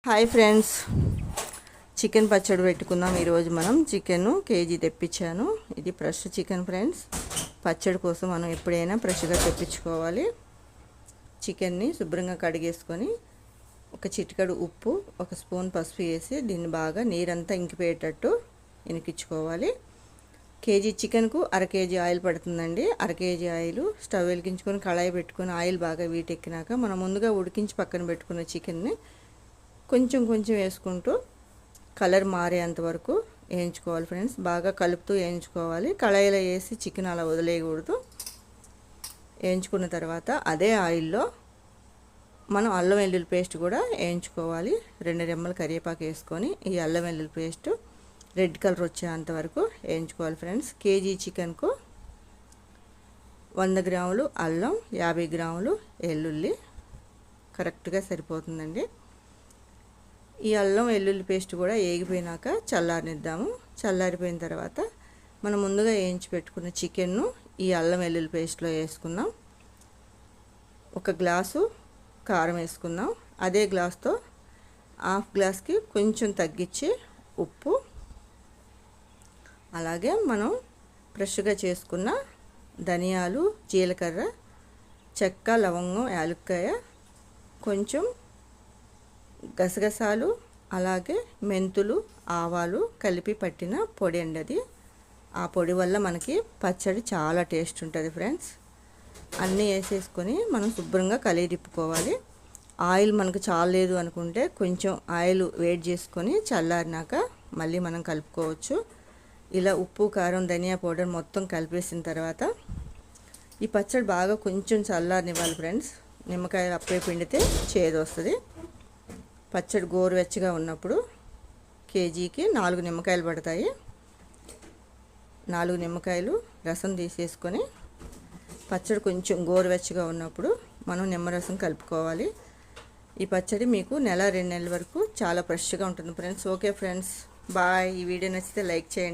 Hi friends, chicken పచ్చడి పెట్టుకుందాం. ఈరోజు మనం చికెన్ కేజీ తెప్పించాను. ఇది ఫ్రెష్ చికెన్ ఫ్రెండ్స్. పచ్చడి కోసం మనం ఎప్పుడైనా ఫ్రెష్గా తెప్పించుకోవాలి. చికెన్ని శుభ్రంగా కడిగేసుకొని ఒక చిటికెడు ఉప్పు, ఒక స్పూన్ పసుపు వేసి దీన్ని బాగా నీరంతా ఇంకిపోయేటట్టు ఇనికించుకోవాలి. కేజీ చికెన్కు అర కేజీ ఆయిల్ పడుతుందండి. అర కేజీ ఆయిల్ స్టవ్ వెలిగించుకొని కళాయి పెట్టుకొని ఆయిల్ బాగా వీటెక్కినాక మనం ముందుగా ఉడికించి పక్కన పెట్టుకున్న చికెన్ని కొంచెం కొంచెం వేసుకుంటూ కలర్ మారేంత వరకు వేయించుకోవాలి ఫ్రెండ్స్. బాగా కలుపుతూ వేయించుకోవాలి. కళాయిలో వేసి చికెన్ అలా వదిలేయకూడదు. వేయించుకున్న తర్వాత అదే ఆయిల్లో మనం అల్లం వెల్లుల్లి పేస్ట్ కూడా వేయించుకోవాలి. 2 రెమ్మలు కరివేపాకు వేసుకొని ఈ అల్లం వెల్లుల్లి పేస్ట్ రెడ్ కలర్ వచ్చేంత వరకు వేయించుకోవాలి ఫ్రెండ్స్. కేజీ చికెన్కు 100 గ్రాములు అల్లం, 50 గ్రాములు వెల్లుల్లి కరెక్ట్గా సరిపోతుందండి. ఈ అల్లం వెల్లుల్లి పేస్ట్ కూడా వేగిపోయినాక చల్లారనిద్దాము. చల్లారిపోయిన తర్వాత మనం ముందుగా వేయించి పెట్టుకున్న చికెన్ను ఈ అల్లం వెల్లుల్లి పేస్ట్లో వేసుకుందాం. 1 గ్లాసు కారం వేసుకుందాం. అదే గ్లాస్తో హాఫ్ గ్లాస్కి కొంచెం తగ్గించి ఉప్పు, అలాగే మనం ఫ్రెష్గా చేసుకున్న ధనియాలు, జీలకర్ర, చెక్క, లవంగం, యాలక్కాయ, కొంచెం గసగసాలు, అలాగే మెంతులు, ఆవాలు కలిపి పట్టిన పొడి అండి అది. ఆ పొడి వల్ల మనకి పచ్చడి చాలా టేస్ట్ ఉంటుంది ఫ్రెండ్స్. అన్నీ వేసేసుకొని మనం శుభ్రంగా కలిదిప్పుకోవాలి. ఆయిల్ మనకు చాలలేదు అనుకుంటే కొంచెం ఆయిల్ వేడి చేసుకొని చల్లారినాక మళ్ళీ మనం కలుపుకోవచ్చు. ఇలా ఉప్పు, కారం, ధనియా పౌడర్ మొత్తం కలిపేసిన తర్వాత ఈ పచ్చడి బాగా కొంచెం చల్లారనివ్వాలి ఫ్రెండ్స్. నిమ్మకాయలు అప్పుడే పిండితే చేదు వస్తుంది. పచ్చడి గోరువెచ్చగా ఉన్నప్పుడు కేజీకి 4 నిమ్మకాయలు పడతాయి. 4 నిమ్మకాయలు రసం తీసేసుకొని పచ్చడి కొంచెం గోరువెచ్చగా ఉన్నప్పుడు మనం నిమ్మరసం కలుపుకోవాలి. ఈ పచ్చడి మీకు 1-2 నెలల వరకు చాలా ఫ్రెష్గా ఉంటుంది ఫ్రెండ్స్. Okay friends, bye. ఈ వీడియో నచ్చితే లైక్ చేయండి.